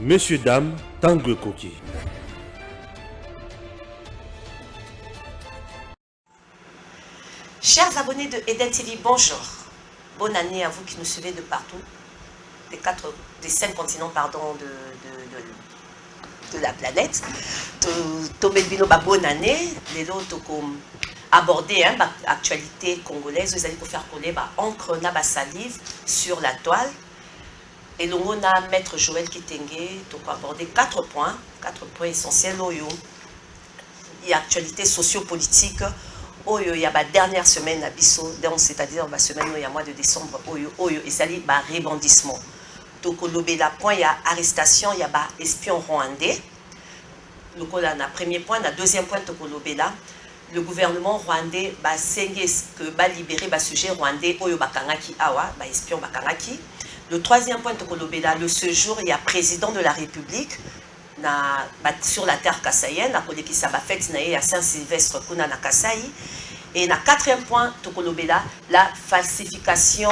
Messieurs, dames, Tangue Koki. Chers abonnés de Eden TV, bonjour. Bonne année à vous qui nous suivez de partout, des 5 continents de la planète. Tomebino, bonne année. Les autres aborder l'actualité congolaise. Vous allez faire coller encre na salive sur la toile. Et l'on a Maître Joël Kitenge, donc aborder 4 points essentiels. Il y a actualité sociopolitique. Il y a la dernière semaine à Bissau, c'est-à-dire la semaine il y a mois de décembre, et ça dit rebondissement. Donc la point il y a arrestation, il y a espion rwandais. Donc on a un premier point, un deuxième point le gouvernement rwandais que libérer le sujet rwandais oyo bakangaki awa espion bakangaki. Le troisième point le séjour il y a président de la République sur la terre kassaïenne à côté qui ça va fête à Saint-Sylvestre kuna na Kasaï. Et le quatrième point la falsification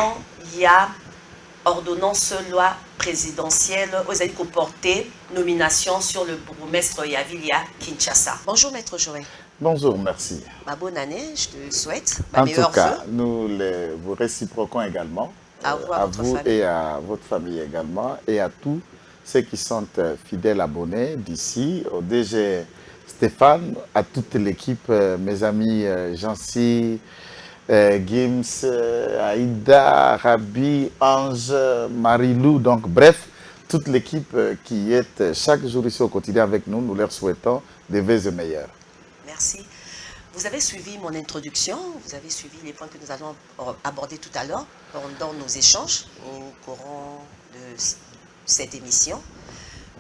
il y a ordonnance loi présidentielle aux allez comporter nomination sur le bourgmestre Yavilia Kinshasa. Bonjour Maître Joël. Bonjour, merci. Bonne année, je te souhaite. En tout cas, nous vous réciproquons également. À vous et à votre famille également, et à tous ceux qui sont fidèles abonnés d'ici, au DG Stéphane, à toute l'équipe, mes amis Jancy, Gims, Aïda, Rabi, Ange, Marilou, donc bref, toute l'équipe qui est chaque jour ici au quotidien avec nous, nous leur souhaitons des vœux meilleurs. Merci. Vous avez suivi mon introduction, vous avez suivi les points que nous allons aborder tout à l'heure pendant nos échanges au courant de cette émission.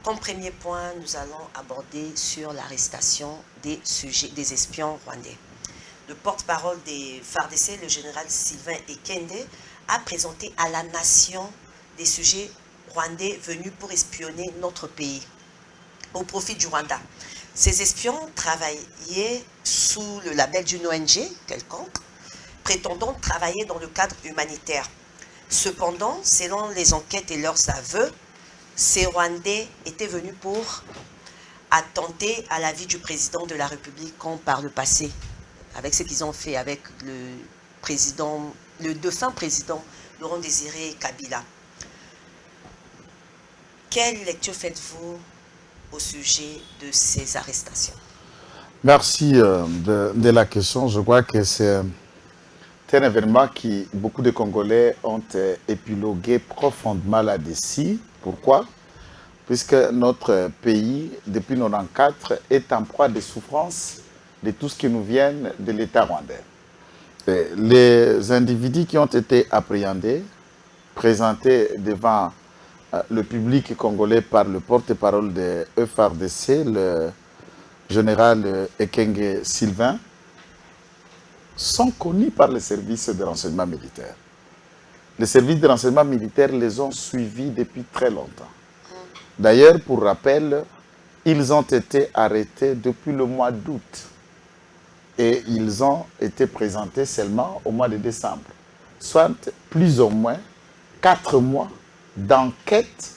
Comme premier point, nous allons aborder sur l'arrestation des espions rwandais. Le porte-parole des FARDC, le général Sylvain Ekende, a présenté à la nation des sujets rwandais venus pour espionner notre pays au profit du Rwanda. Ces espions travaillaient sous le label d'une ONG quelconque, prétendant travailler dans le cadre humanitaire. Cependant, selon les enquêtes et leurs aveux, ces Rwandais étaient venus pour attenter à la vie du président de la République comme par le passé, avec ce qu'ils ont fait avec le défunt président Laurent Désiré Kabila. Quelle lecture faites-vous au sujet de ces arrestations? Merci de la question. Je crois que c'est un événement qui beaucoup de Congolais ont épilogué profondément là-dessus. Pourquoi? Puisque notre pays, depuis 1994, est en proie de souffrances de tout ce qui nous vient de l'État rwandais. Et les individus qui ont été appréhendés, présentés devant le public congolais par le porte-parole de FARDC, le général Ekenge Sylvain, sont connus par les services de renseignement militaire. Les services de renseignement militaire les ont suivis depuis très longtemps. D'ailleurs, pour rappel, ils ont été arrêtés depuis le mois d'août et ils ont été présentés seulement au mois de décembre, soit plus ou moins 4 mois d'enquête,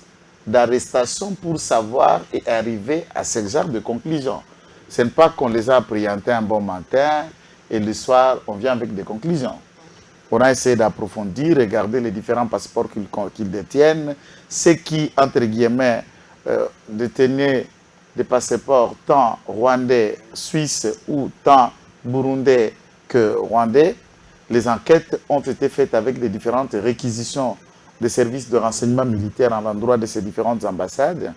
d'arrestation pour savoir et arriver à ce genre de conclusion. Ce n'est pas qu'on les a appréhendés un bon matin et le soir, on vient avec des conclusions. On a essayé d'approfondir, regarder les différents passeports qu'ils détiennent, ceux qui, entre guillemets, détenaient des passeports tant rwandais, suisses ou tant burundais que rwandais. Les enquêtes ont été faites avec les différentes réquisitions des services de renseignement militaire à l'endroit de ces différentes ambassades.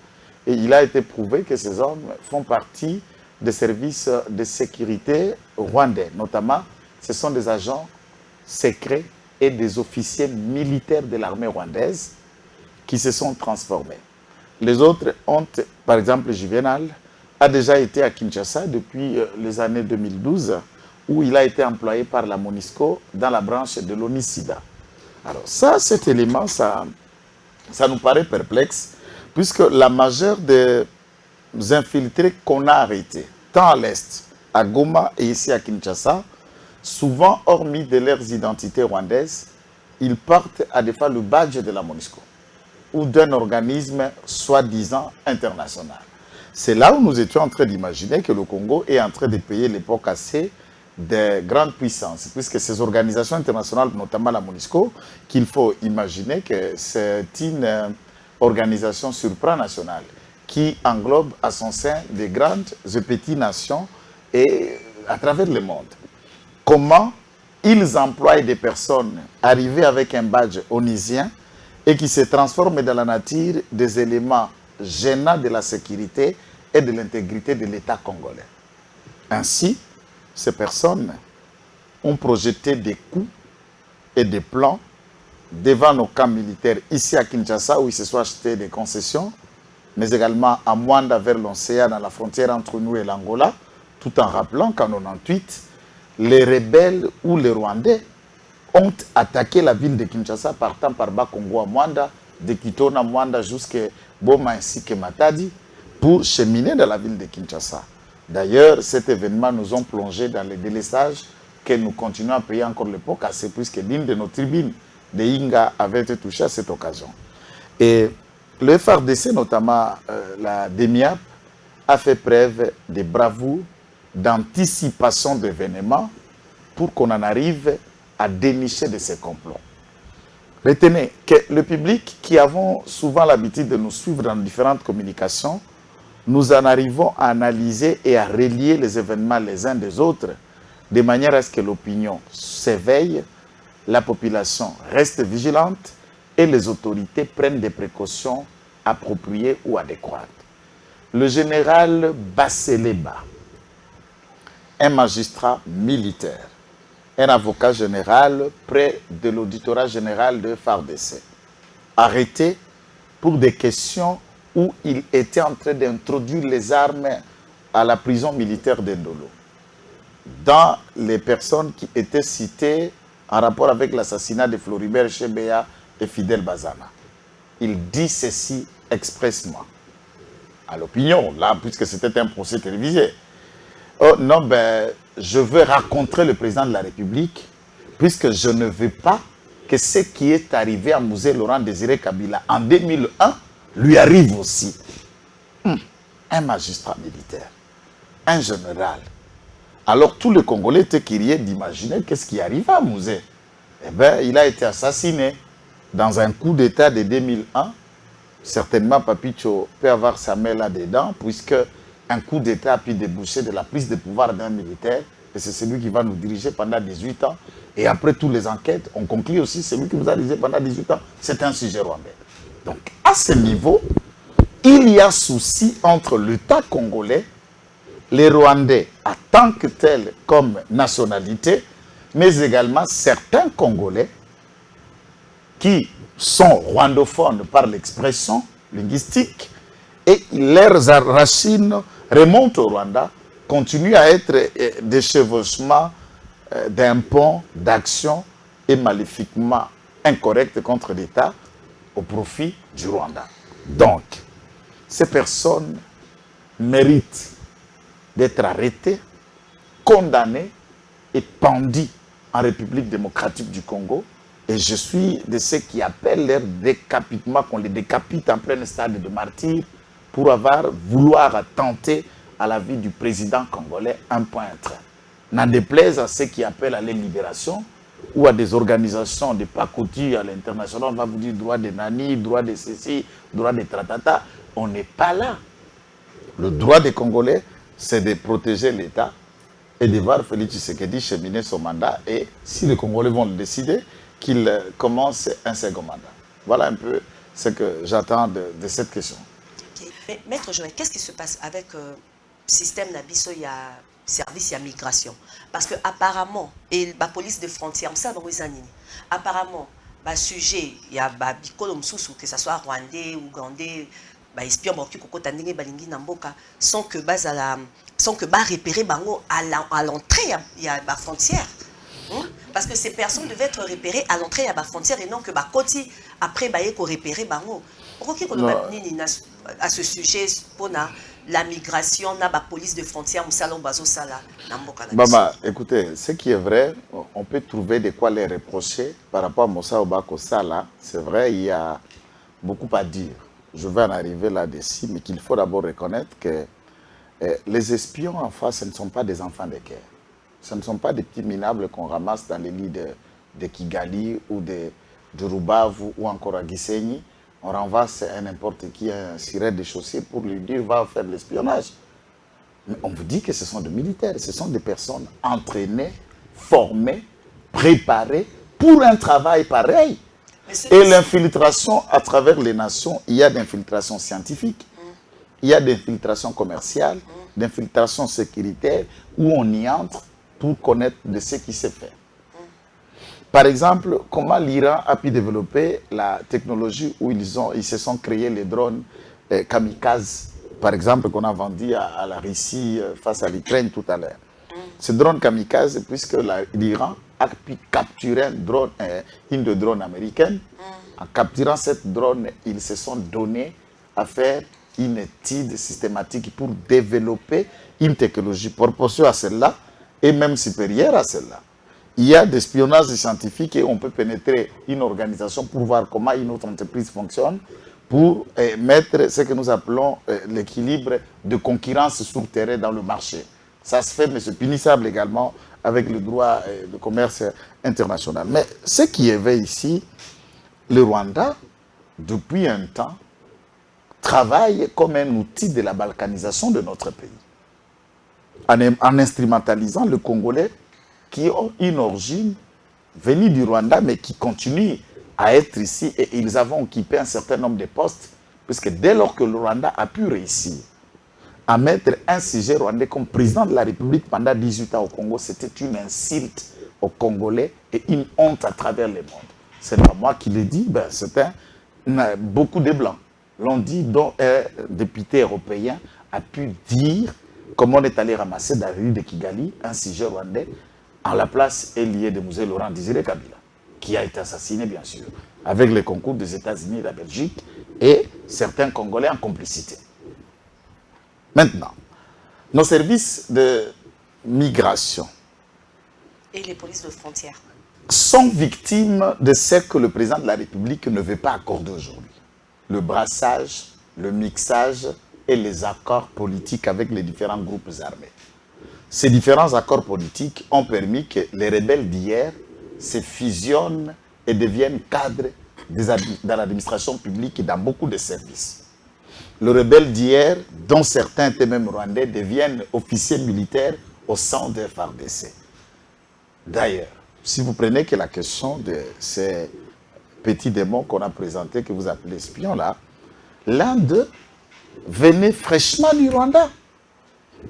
Et il a été prouvé que ces hommes font partie des services de sécurité rwandais. Notamment, ce sont des agents secrets et des officiers militaires de l'armée rwandaise qui se sont transformés. Les autres ont, par exemple, Juvenal a déjà été à Kinshasa depuis les années 2012, où il a été employé par la MONUSCO dans la branche de l'ONU-SIDA. Alors ça, cet élément, ça nous paraît perplexe, puisque la majeure des infiltrés qu'on a arrêtés, tant à l'Est, à Goma et ici à Kinshasa, souvent, hormis de leurs identités rwandaises, ils portent à des fois le badge de la MONUSCO. ou d'un organisme soi-disant international. C'est là où nous étions en train d'imaginer que le Congo est en train de payer les pots cassés des grandes puissances, puisque ces organisations internationales, notamment la MONUSCO, qu'il faut imaginer que c'est une organisation supranationale qui englobe à son sein des grandes et petites nations et à travers le monde. Comment ils emploient des personnes arrivées avec un badge onusien et qui se transforment dans la nature des éléments gênants de la sécurité et de l'intégrité de l'État congolais. Ainsi, ces personnes ont projeté des coups et des plans devant nos camps militaires ici à Kinshasa où ils se sont achetés des concessions, mais également à Mwanda vers l'Océan, dans la frontière entre nous et l'Angola, tout en rappelant qu'en 1998, les rebelles ou les Rwandais ont attaqué la ville de Kinshasa partant par Bakongo à Mwanda, de Kitona à Mwanda jusqu'à Boma ainsi que Matadi, pour cheminer dans la ville de Kinshasa. D'ailleurs, cet événement nous a plongé dans le délaissage que nous continuons à payer encore le pot cassé, puisque l'une de nos tribunes de Inga avait été touchée à cette occasion. Et le FARDC, notamment la DEMIAP, a fait preuve de bravoure, d'anticipation d'événements pour qu'on en arrive à dénicher de ces complots. Retenez que le public qui avons souvent l'habitude de nous suivre dans différentes communications, nous en arrivons à analyser et à relier les événements les uns des autres de manière à ce que l'opinion s'éveille, la population reste vigilante et les autorités prennent des précautions appropriées ou adéquates. Le général Basseleba, un magistrat militaire, un avocat général près de l'auditorat général de FARDC, arrêté pour des questions où il était en train d'introduire les armes à la prison militaire d'Endolo. Dans les personnes qui étaient citées en rapport avec l'assassinat de Floribert Chebeya et Fidel Bazana, il dit ceci expressement à l'opinion, là, puisque c'était un procès télévisé. Oh non, ben, je veux rencontrer le président de la République, puisque je ne veux pas que ce qui est arrivé à Musée Laurent Désiré Kabila en 2001 lui arrive aussi. Un magistrat militaire, un général. Alors tous les Congolais étaient curieux d'imaginer qu'est-ce qui arriva à Musée. Eh bien, il a été assassiné dans un coup d'État de 2001. Certainement, Papicho peut avoir sa main là-dedans, puisque un coup d'État a pu déboucher de la prise de pouvoir d'un militaire, et c'est celui qui va nous diriger pendant 18 ans. Et après toutes les enquêtes, on conclut aussi, celui qui nous a dirigé pendant 18 ans, c'est un sujet rwandais. Donc, à ce niveau, il y a souci entre l'État congolais, les Rwandais en tant que tels comme nationalité, mais également certains Congolais qui sont rwandophones par l'expression linguistique et leurs racines remontent au Rwanda, continuent à être des chevauchements d'un pont d'action et maléfiquement incorrect contre l'État au profit du Rwanda. Donc, ces personnes méritent d'être arrêtées, condamnées et pendues en République démocratique du Congo. Et je suis de ceux qui appellent leur décapitement, qu'on les décapite en plein stade de martyr pour vouloir tenter à la vie du président congolais un point un train. N'en déplaise à ceux qui appellent à la libération ou à des organisations de pacotille à l'international, on va vous dire droit des nani, droit de ceci, droit des tratata. On n'est pas là. Le droit des Congolais, c'est de protéger l'État et de voir Félix Tshisekedi cheminer son mandat. Et si les Congolais vont le décider, qu'il commence un second mandat. Voilà un peu ce que j'attends de cette question. Okay. Mais, Maître Joël, qu'est-ce qui se passe avec le système Nabiso, il y a service, il y a migration? Parce que apparemment, et la police de frontières, ça, apparemment, le sujet, il y a Bikolo Msusu, que ce soit rwandais, ougandais, espion qui kokotandenge balingi namboka, sans que repérer bango à l'entrée il y a la frontière. Parce que ces personnes devaient être repérées à l'entrée à la frontière et non que Koti après qu'on repérer bango. À ce sujet pour la migration, la police de frontières, Baba, écoutez, ce qui est vrai, on peut trouver de quoi les reprocher par rapport à Moussa Obako Sala. C'est vrai, il y a beaucoup à dire. Je vais en arriver là-dessus, mais qu'il faut d'abord reconnaître que les espions en face, ce ne sont pas des enfants de guerre. Ce ne sont pas des petits minables qu'on ramasse dans les lits de Kigali ou de Rubavu ou encore à Gisenyi. On renvoie à n'importe qui un ciré de chaussée pour lui dire va faire de l'espionnage. Mais on vous dit que ce sont des militaires, ce sont des personnes entraînées, formées, préparées pour un travail pareil. Et l'infiltration à travers les nations, il y a d'infiltration scientifique, il y a d'infiltration commerciale, d'infiltration sécuritaire, où on y entre pour connaître de ce qui s'est fait. Par exemple, comment l'Iran a pu développer la technologie où ils se sont créés les drones kamikazes, par exemple, qu'on a vendu à la Russie face à l'Ukraine tout à l'heure. Ces drones kamikazes, puisque l'Iran a pu capturer une de drones américaine, en capturant cette drone, ils se sont donnés à faire une étude systématique pour développer une technologie proportionnelle à celle-là et même supérieure à celle-là. Il y a des espionnages scientifiques et on peut pénétrer une organisation pour voir comment une autre entreprise fonctionne, pour mettre ce que nous appelons l'équilibre de concurrence sur terrain dans le marché. Ça se fait, mais c'est punissable également avec le droit de commerce international. Mais ce qui éveille ici, le Rwanda, depuis un temps, travaille comme un outil de la balkanisation de notre pays, en instrumentalisant le Congolais qui ont une origine venue du Rwanda, mais qui continuent à être ici, et ils ont occupé un certain nombre de postes, puisque dès lors que le Rwanda a pu réussir à mettre un sujet rwandais comme président de la République pendant 18 ans au Congo, c'était une insulte aux Congolais et une honte à travers le monde. Ce n'est pas moi qui l'ai dit, beaucoup de Blancs l'ont dit, dont un député européen a pu dire comment on est allé ramasser dans la rue de Kigali un sujet rwandais en la place est lié de Musée Laurent Désiré Kabila, qui a été assassiné, bien sûr, avec le concours des États-Unis et de la Belgique et certains Congolais en complicité. Maintenant, nos services de migration et les polices de frontières sont victimes de ce que le président de la République ne veut pas accorder aujourd'hui. Le brassage, le mixage et les accords politiques avec les différents groupes armés. Ces différents accords politiques ont permis que les rebelles d'hier se fusionnent et deviennent cadres dans l'administration publique et dans beaucoup de services. Les rebelles d'hier, dont certains étaient même rwandais, deviennent officiers militaires au sein de FARDC. D'ailleurs, si vous prenez que la question de ces petits démons qu'on a présentés, que vous appelez espions là, l'un d'eux venait fraîchement du Rwanda.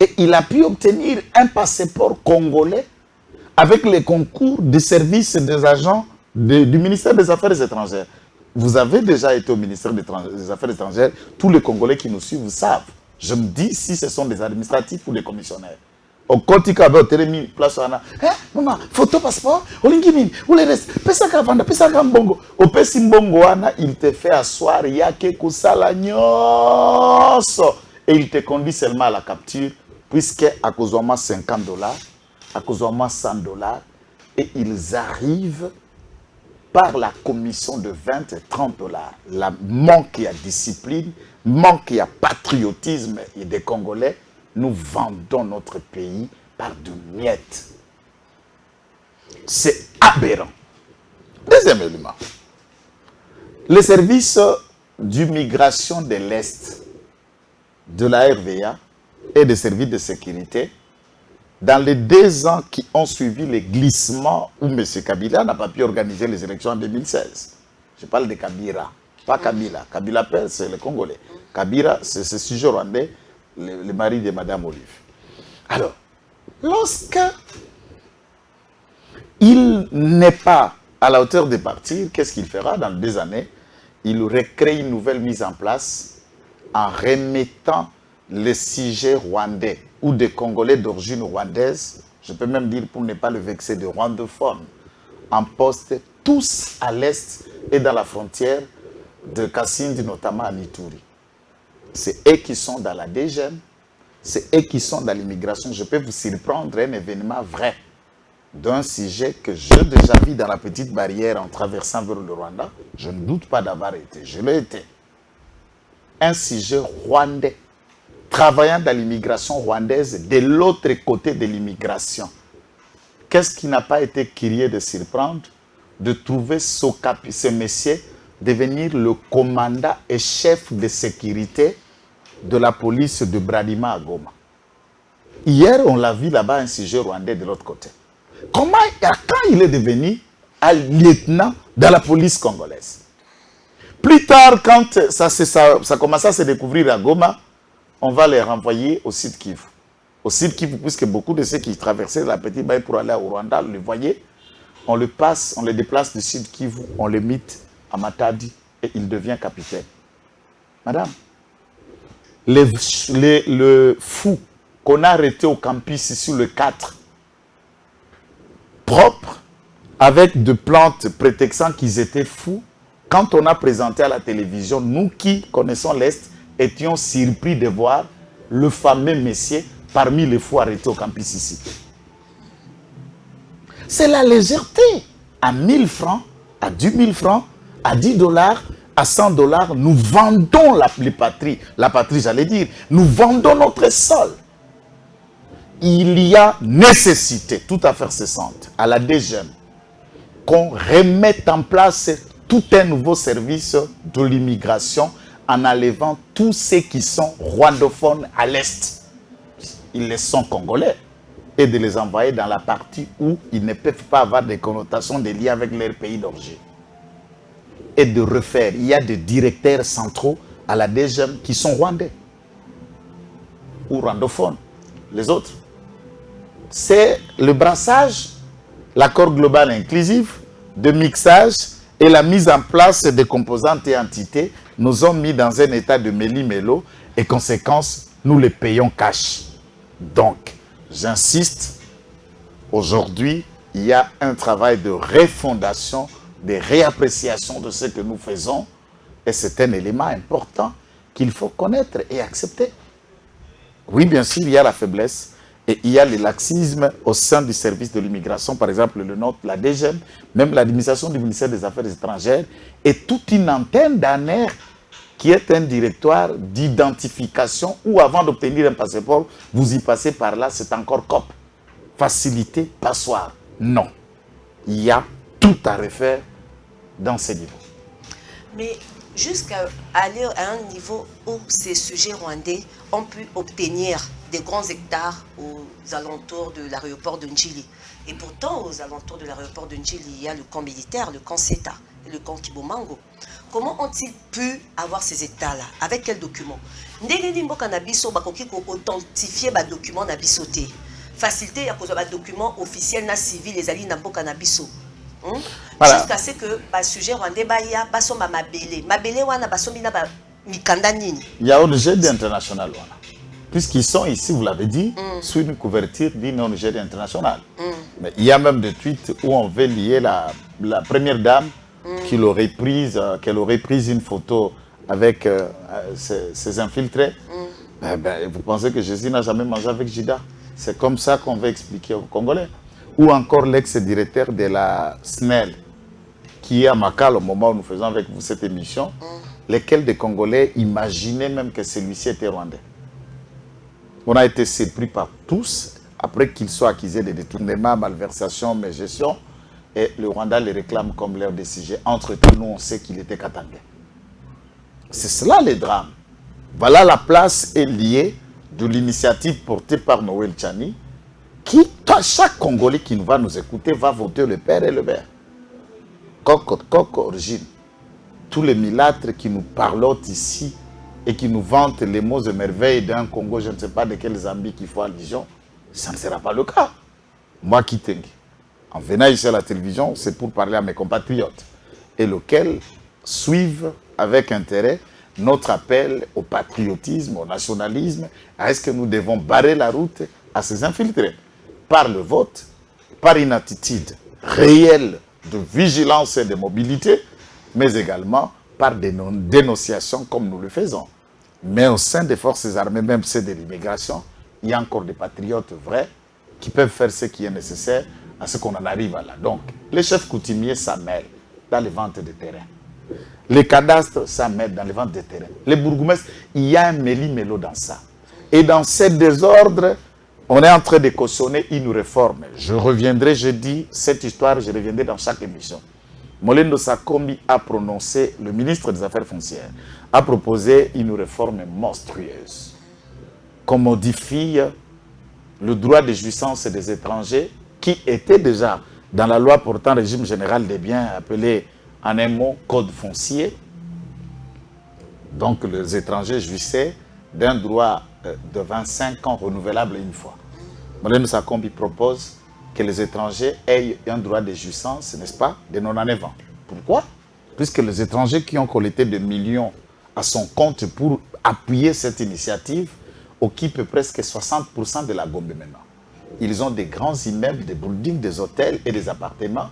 Et il a pu obtenir un passeport congolais avec les concours de service des agents du ministère des Affaires étrangères. Vous avez déjà été au ministère des Affaires étrangères, tous les Congolais qui nous suivent vous savent. Je me dis si ce sont des administratifs ou des commissionnaires. Au Kotika, au Télémi, place Ana, maman, photo passeport, au Lingimine, ou les restes, Pesaka Vanda, Pesaka Mbongo. Au Pesimbongo, il te fait asseoir, Yake Kusala Nyoso. Et il te conduit seulement à la capture, puisque à cause de moi $50, à cause de moi $100, et ils arrivent par la commission de 20 et 30 $. La manque à discipline, manque à patriotisme et des Congolais, nous vendons notre pays par de miettes. C'est aberrant. Deuxième élément. Les services d'immigration de l'Est, de la RVA et des services de sécurité, dans les 2 ans qui ont suivi les glissements où M. Kabila n'a pas pu organiser les élections en 2016. Je parle de Kabila, pas Kabila. Kabila Père, c'est le Congolais. Kabila, c'est ce sujet rwandais, le mari de Madame Olive. Alors, lorsque il n'est pas à la hauteur de partir, qu'est-ce qu'il fera dans 2 années? Il recrée une nouvelle mise en place en remettant les sujets rwandais ou des Congolais d'origine rwandaise, je peux même dire pour ne pas le vexer, de rwandophones, en poste tous à l'est et dans la frontière de Kassindi, notamment à Ituri. C'est eux qui sont dans la DGM, c'est eux qui sont dans l'immigration. Je peux vous surprendre un événement vrai. d'un sujet que j'ai déjà vu dans la petite barrière en traversant vers le Rwanda. Je ne doute pas d'avoir été, je l'ai été. Un sujet rwandais, travaillant dans l'immigration rwandaise de l'autre côté de l'immigration. Qu'est-ce qui n'a pas été curieux de surprendre? De trouver ce monsieur devenir le commandant et chef de sécurité de la police de Bradima à Goma. Hier, on l'a vu là-bas, un sujet rwandais de l'autre côté. Quand il est devenu un lieutenant dans la police congolaise? Plus tard, quand ça commence à se découvrir à Goma, on va les renvoyer au Sud Kivu. Au Sud Kivu, puisque beaucoup de ceux qui traversaient la petite baie pour aller au Rwanda, le voyaient, on le déplace du Sud Kivu, on le met à Matadi et il devient capitaine. Madame, le fou qu'on a arrêté au campus sur le 4, propre, avec de plantes prétextant qu'ils étaient fous, quand on a présenté à la télévision, nous qui connaissons l'Est, étions surpris de voir le fameux monsieur parmi les fous arrêtés au campus ici. C'est la légèreté. À 1000 francs, à 10 000 francs, à 10 dollars, à 100 dollars, nous vendons la patrie, j'allais dire, nous vendons notre sol. Il y a nécessité, tout à fait cessante, à la DGM, qu'on remette en place tout un nouveau service de l'immigration en enlevant tous ceux qui sont rwandophones à l'Est. Ils les sont congolais. Et de les envoyer dans la partie où ils ne peuvent pas avoir des connotations, des liens avec leur pays d'origine. Et de refaire. Il y a des directeurs centraux à la DGM qui sont rwandais. Ou rwandophones. Les autres. C'est le brassage, l'accord global inclusif, de mixage et la mise en place des composantes et entités nous ont mis dans un état de méli-mélo et conséquence, nous les payons cash. Donc, j'insiste, aujourd'hui, il y a un travail de refondation, de réappréciation de ce que nous faisons et c'est un élément important qu'il faut connaître et accepter. Oui, bien sûr, il y a la faiblesse et il y a le laxisme au sein du service de l'immigration, par exemple le nôtre, la DGM, même l'administration du ministère des Affaires étrangères et toute une antenne d'ANER qui est un directoire d'identification où avant d'obtenir un passeport, vous y passez par là, c'est encore COP. Facilité, passoire. Non. Il y a tout à refaire dans ces niveaux. Mais jusqu'à aller à un niveau où ces sujets rwandais ont pu obtenir des grands hectares aux alentours de l'aéroport de Njili. Et pourtant, aux alentours de l'aéroport de Njili, il y a le camp militaire, le camp CETA et le camp Kibomango. Comment ont-ils pu avoir ces états-là? Avec quels documents? Ndenge mboka na biso bakoki ko authentifier ba documents na biso te. Facilité ya kozwa ba documents officiels na civil ezali na mboka na biso. Voilà. Jusqu'à ce que ba sujet rwandais ba ya basomba mabele. Mabele wana basombi na ba mikanda nini. Il y a ONG international wana. Puisqu'ils sont ici, vous l'avez dit, sous une couverture d'une ONG internationale. Mais il y a même des tweets où on veut lier la première dame qu'elle aurait prise une photo avec ses infiltrés. Vous pensez que Jésus n'a jamais mangé avec Judas? C'est comme ça qu'on veut expliquer aux Congolais. Ou encore l'ex-directeur de la SNEL, qui est à Makal au moment où nous faisons avec vous cette émission, lesquels des Congolais imaginaient même que celui-ci était rwandais. On a été surpris par tous, après qu'ils soient accusés de détournement, malversation, mégestion, et le Rwanda les réclame comme leur des sujets. Entre-temps, nous, on sait qu'il était katangais. C'est cela le drame. Voilà la place est liée de l'initiative portée par Noël Tchani, qui, chaque Congolais qui va nous écouter, va voter le père et le père. Coq, origine. Tous les milâtres qui nous parlent ici et qui nous vantent les mots de merveille d'un Congo, je ne sais pas de quel Zambie qu'il faut allusion, ça ne sera pas le cas. Moi qui tengue. En venant ici à la télévision, c'est pour parler à mes compatriotes et lesquels suivent avec intérêt notre appel au patriotisme, au nationalisme. Est-ce que nous devons barrer la route à ces infiltrés par le vote, par une attitude réelle de vigilance et de mobilité, mais également par des dénonciations comme nous le faisons. Mais au sein des forces armées, même ceux de l'immigration, il y a encore des patriotes vrais qui peuvent faire ce qui est nécessaire à ce qu'on en arrive à là. Donc, les chefs coutumiers s'amènent dans les ventes de terrain. Les cadastres s'amènent dans les ventes de terrain. Les bourgmestres, il y a un méli-mélo dans ça. Et dans ce désordre, on est en train de cautionner une réforme. Je reviendrai, je dis cette histoire, je reviendrai dans chaque émission. Molendo Sakombi a prononcé, le ministre des Affaires foncières, a proposé une réforme monstrueuse qu'on modifie le droit de jouissance des étrangers qui était déjà dans la loi portant régime général des biens appelé en un mot code foncier. Donc les étrangers jouissaient d'un droit de 25 ans renouvelable une fois. Molendo Sakombi propose que les étrangers aient un droit de jouissance, n'est-ce pas, de 99 ans. Pourquoi? Puisque les étrangers qui ont collecté des millions à son compte pour appuyer cette initiative occupent presque 60% de la Gombe maintenant. Ils ont des grands immeubles, des buildings, des hôtels et des appartements.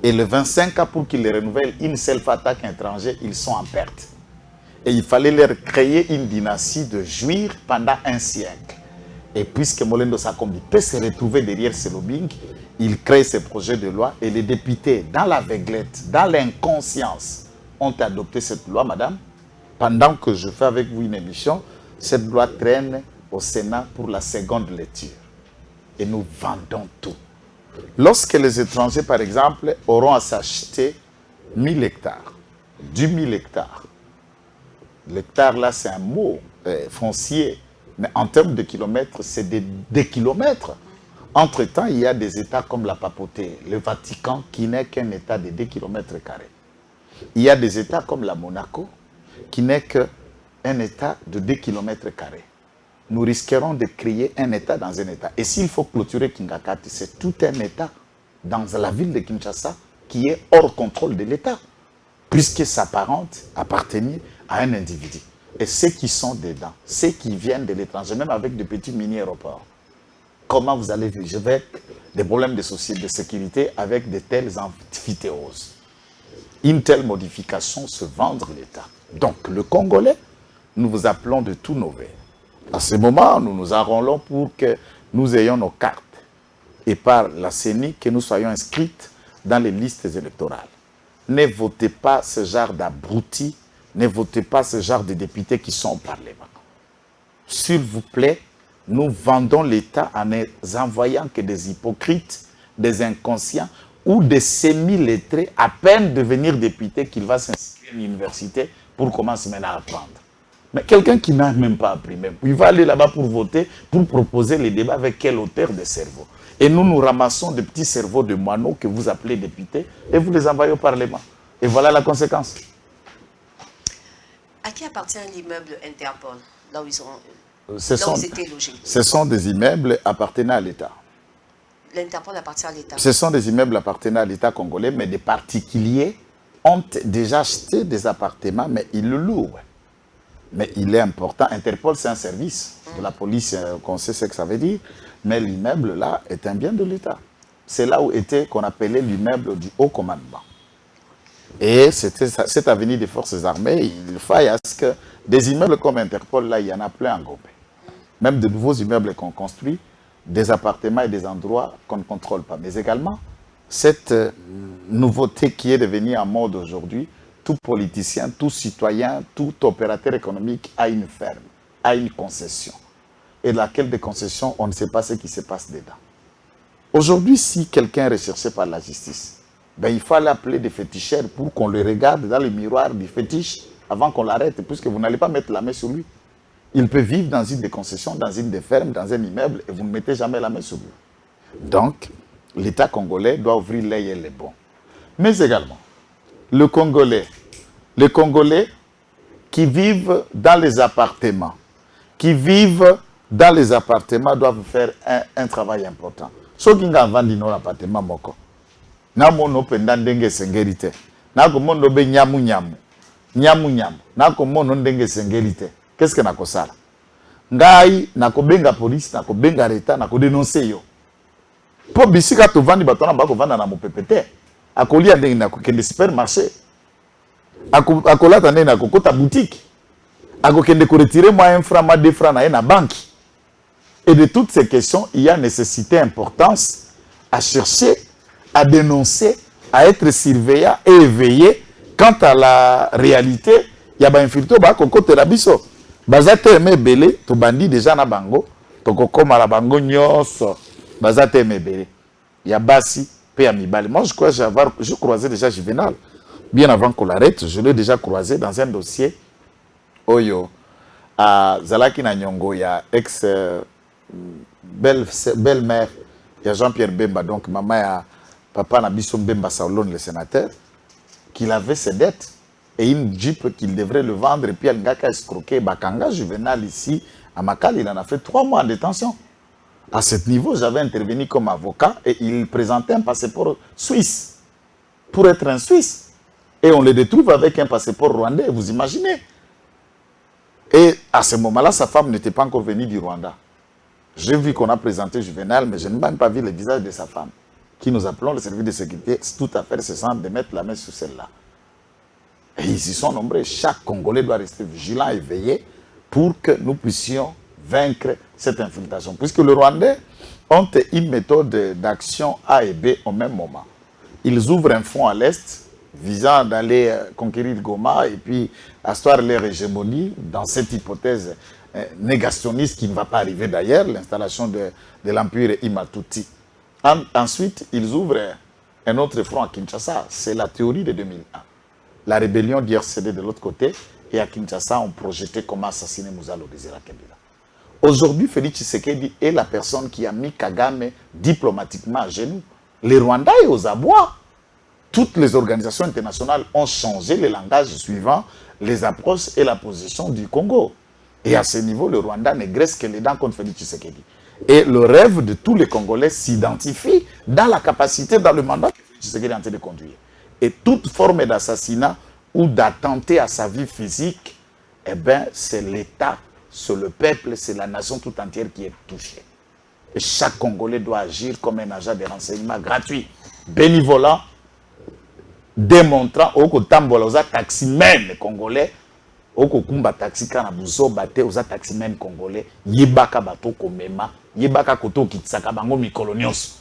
Et le 25 ans pour qu'ils les renouvellent une seule fois attaque étrangère, ils sont en perte. Et il fallait leur créer une dynastie de jouir pendant un siècle. Et puisque Molendo Sakombi peut se retrouver derrière ce lobbying, il crée ce projet de loi et les députés, dans l'aveuglette, dans l'inconscience, ont adopté cette loi, madame. Pendant que je fais avec vous une émission, cette loi traîne au Sénat pour la seconde lecture. Et nous vendons tout. Lorsque les étrangers, par exemple, auront à s'acheter 1000 hectares, 10 000 hectares, l'hectare là c'est un mot foncier, mais en termes de kilomètres, c'est des kilomètres. Entre-temps, il y a des États comme la papauté, le Vatican, qui n'est qu'un État de 2 km². Il y a des États comme la Monaco, qui n'est qu'un État de 2 km². Nous risquerons de créer un État dans un État. Et s'il faut clôturer Kingakati, c'est tout un État dans la ville de Kinshasa qui est hors contrôle de l'État, puisque s'apparente appartenir à un individu. Et ceux qui sont dedans, ceux qui viennent de l'étranger, même avec des petits mini-aéroports, comment vous allez vivre? Je vais des problèmes de sécurité avec de telles amphithéoses. Une telle modification se vendre l'État. Donc, le Congolais, nous vous appelons de tous nos vers. À ce moment, nous nous enrôlons pour que nous ayons nos cartes et par la CENI, que nous soyons inscrits dans les listes électorales. Ne votez pas ce genre d'abrutis, ne votez pas ce genre de députés qui sont au Parlement. S'il vous plaît, nous vendons l'État en ne envoyant que des hypocrites, des inconscients ou des semi-lettrés à peine devenir député qu'il va s'inscrire à l'université pour commencer maintenant à apprendre. Mais quelqu'un qui n'a même pas appris, même, il va aller là-bas pour voter, pour proposer les débats avec quelle hauteur de cerveau. Et nous, nous ramassons des petits cerveaux de moineaux que vous appelez députés et vous les envoyez au Parlement. Et voilà la conséquence. À qui appartient l'immeuble Interpol, là où ils ont... Ce sont des immeubles appartenant à l'État. L'Interpol appartient à l'État. Ce sont des immeubles appartenant à l'État congolais, mais des particuliers ont déjà acheté des appartements, mais ils le louent. Mais il est important, Interpol c'est un service de la police, qu'on sait ce que ça veut dire, mais l'immeuble là est un bien de l'État. C'est là où était qu'on appelait l'immeuble du haut commandement. Et c'était cette avenue des forces armées, il faille à ce que des immeubles comme Interpol, là, il y en a plein en Gombe. Même de nouveaux immeubles qu'on construit, des appartements et des endroits qu'on ne contrôle pas. Mais également, cette nouveauté qui est devenue en mode aujourd'hui, tout politicien, tout citoyen, tout opérateur économique a une ferme, a une concession. Et laquelle des concessions, on ne sait pas ce qui se passe dedans. Aujourd'hui, si quelqu'un est recherché par la justice, ben, il faut l'appeler des féticheurs pour qu'on le regarde dans le miroir du fétiche avant qu'on l'arrête, puisque vous n'allez pas mettre la main sur lui. Il peut vivre dans une des concessions, dans une des fermes, dans un immeuble, et vous ne mettez jamais la main sur lui. Donc, l'État congolais doit ouvrir l'œil et les bons. Mais également, les Congolais qui vivent dans les appartements, doivent faire un travail important. Ceux qui ont vendu nos appartements, na mono penda ndenge sengerite na ko mondo be nyamu na ko mono ndenge sengerite qu'est-ce que na ko sala ngai na ko benga police na ko benga leta na ko dénoncer yo po bisika to vandi batona ba ko vanda na mopepete akolia ndenge na ko kende supermarché akolata ndenge na ko kota boutique akokende ko retirer moi 1 franc ma 2 francs na banque. Et de toutes ces questions, il y a nécessité importance à chercher à dénoncer, à être surveillant et éveillé quant à la réalité. Il y a des infiltrés qui ont été biso. Bazate aimé belé, to bandi déjà na bango, to kokoma la bango nyos, bazate aimé belé. Il y a Bassi, P. Amibali. Moi, je crois que j'ai croisé déjà Juvenal. Bien avant qu'on l'arrête, je l'ai déjà croisé dans un dossier. Oyo, à Zalaki Nanyongo, il y a ex-belle-mère, il y a Jean-Pierre Bemba, donc maman et papa Nabisson Bemba Saoulon, le sénateur, qu'il avait ses dettes et une Jeep qu'il devrait le vendre. Et puis, il y a un escroqué, Bakanga Juvenal ici, à Makal, il en a fait 3 mois en détention. À ce niveau, j'avais intervenu comme avocat et il présentait un passeport suisse pour être un Suisse. Et on le retrouve avec un passeport rwandais, vous imaginez. Et à ce moment-là, sa femme n'était pas encore venue du Rwanda. J'ai vu qu'on a présenté Juvenal, mais je n'ai même pas vu le visage de sa femme, qui nous appelons le service de sécurité. Tout à fait, c'est simple de mettre la main sur celle-là. Et ils y sont nombreux. Chaque Congolais doit rester vigilant et veiller pour que nous puissions vaincre cette infiltration. Puisque les Rwandais ont une méthode d'action A et B au même moment. Ils ouvrent un front à l'Est visant d'aller conquérir Goma et puis asseoir leur hégémonie dans cette hypothèse négationniste qui ne va pas arriver d'ailleurs, l'installation de l'empire Imatuti. Ensuite, ils ouvrent un autre front à Kinshasa. C'est la théorie de 2001. La rébellion d'IRCD de l'autre côté et à Kinshasa, on projetait comment assassiner Mouzalo Désiré Kabila. Aujourd'hui, Félix Tshisekedi est la personne qui a mis Kagame diplomatiquement à genoux. Les Rwandais et aux abois. Toutes les organisations internationales ont changé le langage suivant les approches et la position du Congo. Et à ce niveau, le Rwanda ne graisse que les dents contre Félix Tshisekedi. Et le rêve de tous les Congolais s'identifie dans la capacité, dans le mandat que Félix Tshisekedi est en train de conduire. Et toute forme d'assassinat ou d'attenté à sa vie physique, eh bien, c'est l'État, c'est le peuple, c'est la nation tout entière qui est touchée. Et chaque Congolais doit agir comme un agent de renseignement gratuit, bénévolant, démontrant au tambola aux taximens congolais au kumba taxi kana buzo bate aux taximens congolais yebaka bato komema yebaka koto kitsaka bango mikolonios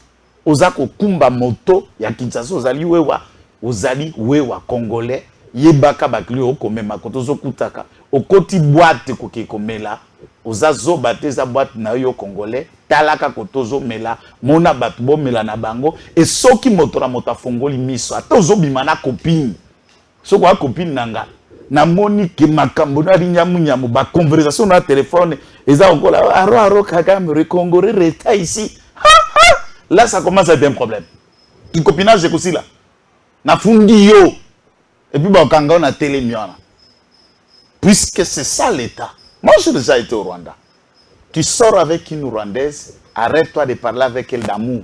oza kumba moto ya Kinshasa ozali wewa congolais yebaka bakli okomema koto zo kutaka okoti boîte koki komela oza zo bate za boîte na yo congolais talaka kotozo mela mona batu bo mela na bango et soki motora mota fongoli miso atozo bimana copine soko a copine nanga na moni ke makambo na nyamu ba conversation na téléphone eza okola aro Kagame recongoré reta ici là ça commence à être un problème qui copinage aussi là na fundi yo et puis ba kanga na télé miona puisque c'est ça l'état. Moi j'ai déjà été au Rwanda. Tu sors avec une Rwandaise, arrête-toi de parler avec elle d'amour.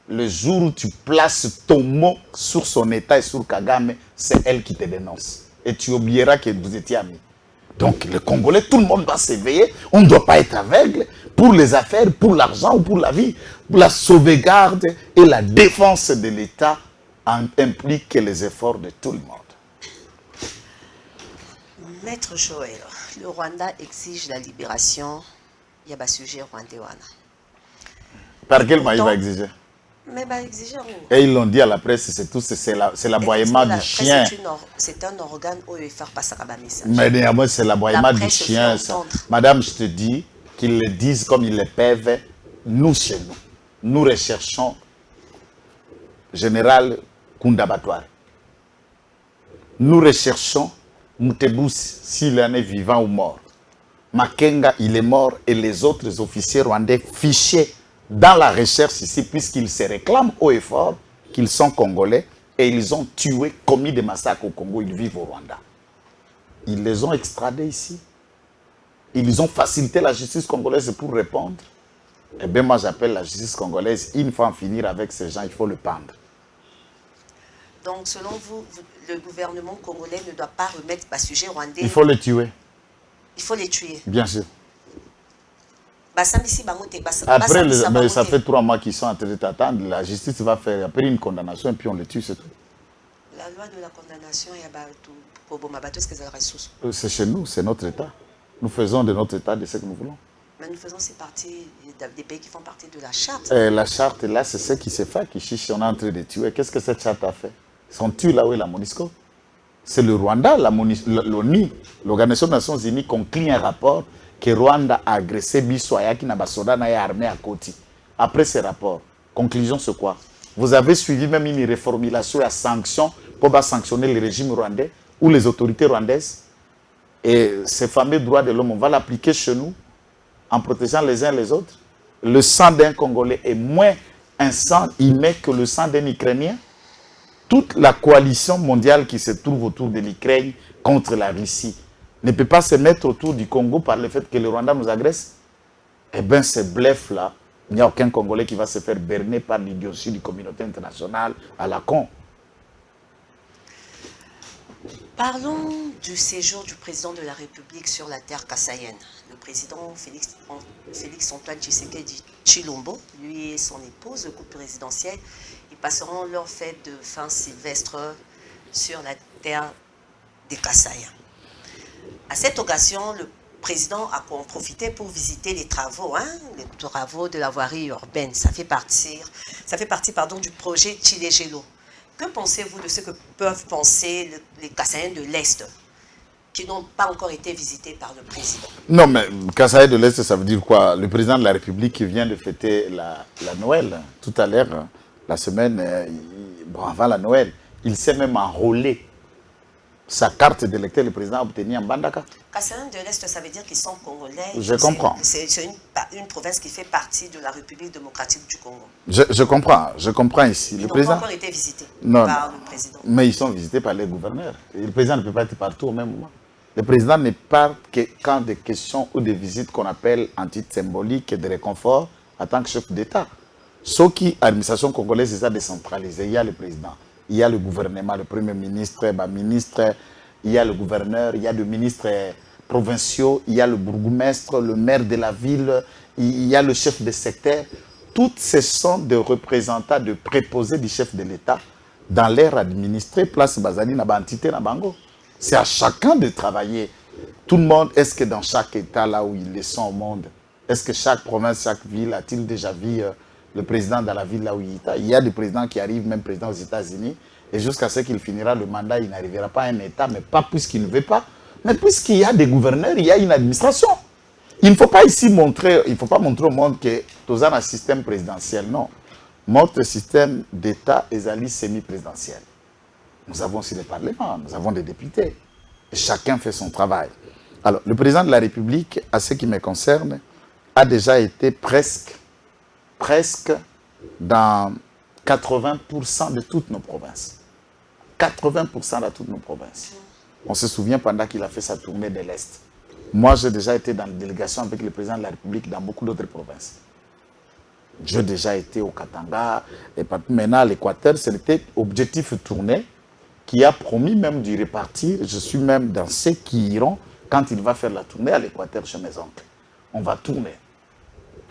Le jour où tu places ton mot sur son état et sur Kagame, c'est elle qui te dénonce. Et tu oublieras que vous étiez amis. Donc les Congolais, tout le monde doit s'éveiller. On ne doit pas être aveugle pour les affaires, pour l'argent ou pour la vie. Pour la sauvegarde et la défense de l'État implique les efforts de tout le monde. Maître Joël, le Rwanda exige la libération. Il y a un sujet rwandais. Par quel moyen il va exiger? Mais bah exiger. Et ils l'ont dit à la presse, c'est l'aboiement du chien. C'est un organe où il faut passer un message. Mais néanmoins, c'est l'aboiement du chien. Madame, je te dis qu'ils le disent comme ils le peuvent. Nous, chez nous, nous recherchons Général Koundabatouare. Nous recherchons Moutebous, s'il en est vivant ou mort. Makenga, il est mort et les autres officiers rwandais fichés dans la recherche ici, puisqu'ils se réclament haut et fort qu'ils sont congolais et ils ont tué, commis des massacres au Congo, ils vivent au Rwanda. Ils les ont extradés ici. Ils ont facilité la justice congolaise pour répondre. Eh bien, moi, j'appelle la justice congolaise, il faut en finir avec ces gens, il faut le pendre. Donc, selon vous, le gouvernement congolais ne doit pas remettre le sujet rwandais. Il faut les tuer. Il faut les tuer. Bien sûr. Après, mais ça fait 3 mois qu'ils sont en train d'attendre. La justice va faire après une condamnation et puis on les tue, c'est tout. La loi de la condamnation, est-ce que ça ressource? C'est chez nous, c'est notre État. Nous faisons de notre État de ce que nous voulons. Mais nous faisons aussi partie des pays qui font partie de la charte. La charte, là, c'est ce qui s'est fait, qui chiche, on est en train de tuer. Qu'est-ce que cette charte a fait? Sont tués là où est la MONUSCO? C'est le Rwanda, l'ONU, l'Organisation des Nations Unies, conclut un rapport que Rwanda a agressé Biswayaki Nabasoda na armée à Koti. Après ce rapport, conclusion c'est quoi? Vous avez suivi même une reformulation à sanctions pour sanctionner le régime rwandais ou les autorités rwandaises. Et ces fameux droits de l'homme, on va l'appliquer chez nous en protégeant les uns les autres. Le sang d'un Congolais est moins un sang humain que le sang d'un Ukrainien. Toute la coalition mondiale qui se trouve autour de l'Ukraine contre la Russie ne peut pas se mettre autour du Congo par le fait que le Rwanda nous agresse. Eh bien, ce bluff-là, il n'y a aucun Congolais qui va se faire berner par l'idiotie de la communauté internationale à la con. Parlons du séjour du président de la République sur la terre kassaïenne. Le président Félix-Antoine Tshisekedi Tshilombo, lui et son épouse, le couple présidentiel, ils passeront leur fête de fin sylvestre sur la terre des Kassaïens. À cette occasion, le président a profité pour visiter les travaux de la voirie urbaine. Ça fait partie du projet Tshilejelo. Que pensez-vous de ce que peuvent penser les Kassaïens de l'Est qui n'ont pas encore été visités par le président? Non, mais Kassaïens de l'Est, ça veut dire quoi? Le président de la République qui vient de fêter la Noël, tout à l'heure, la semaine, avant la Noël, il s'est même enrôlé. Sa carte d'électeur, le président a obtenu en Bandaka. Kassaïens de l'Est, ça veut dire qu'ils sont congolais. Je comprends. C'est une province qui fait partie de la République démocratique du Congo. Je comprends ici. Ils n'ont pas encore été visités par le président. Mais ils sont visités par les gouverneurs. Et le président ne peut pas être partout au même moment. Le président ne parle que quand des questions ou des visites qu'on appelle en titre symbolique et de réconfort en tant que chef d'État. Sauf qui, l'administration congolaise est décentralisée. Il y a le président, il y a le gouvernement, le premier ministre, il y a le gouverneur, il y a le ministre provinciaux, il y a le bourgmestre, le maire de la ville, il y a le chef de secteur. Toutes ces sont des représentants de préposés du chef de l'État dans l'air administré, place Bazali, na entité na bango. C'est à chacun de travailler. Tout le monde, est-ce que dans chaque État là où ils sont au monde, est-ce que chaque province, chaque ville a-t-il déjà vu le président dans la ville là où il est? Il y a des présidents qui arrivent, même président aux États-Unis, et jusqu'à ce qu'il finira le mandat, il n'arrivera pas à un État, mais pas puisqu'il ne veut pas, mais puisqu'il y a des gouverneurs, il y a une administration. Il ne faut pas ici montrer, il ne faut pas montrer au monde que nous avons un système présidentiel. Non. Notre système d'État est semi-présidentiel. Nous avons aussi des parlements, nous avons des députés. Et chacun fait son travail. Alors, le président de la République, à ce qui me concerne, a déjà été presque dans 80% de toutes nos provinces. 80% de toutes nos provinces. On se souvient pendant qu'il a fait sa tournée de l'Est. Moi, j'ai déjà été dans la délégation avec le président de la République dans beaucoup d'autres provinces. J'ai déjà été au Katanga, et maintenant à l'Équateur, c'était objectif tournée qui a promis même d'y repartir. Je suis même dans ceux qui iront quand il va faire la tournée à l'Équateur chez mes oncles. On va tourner.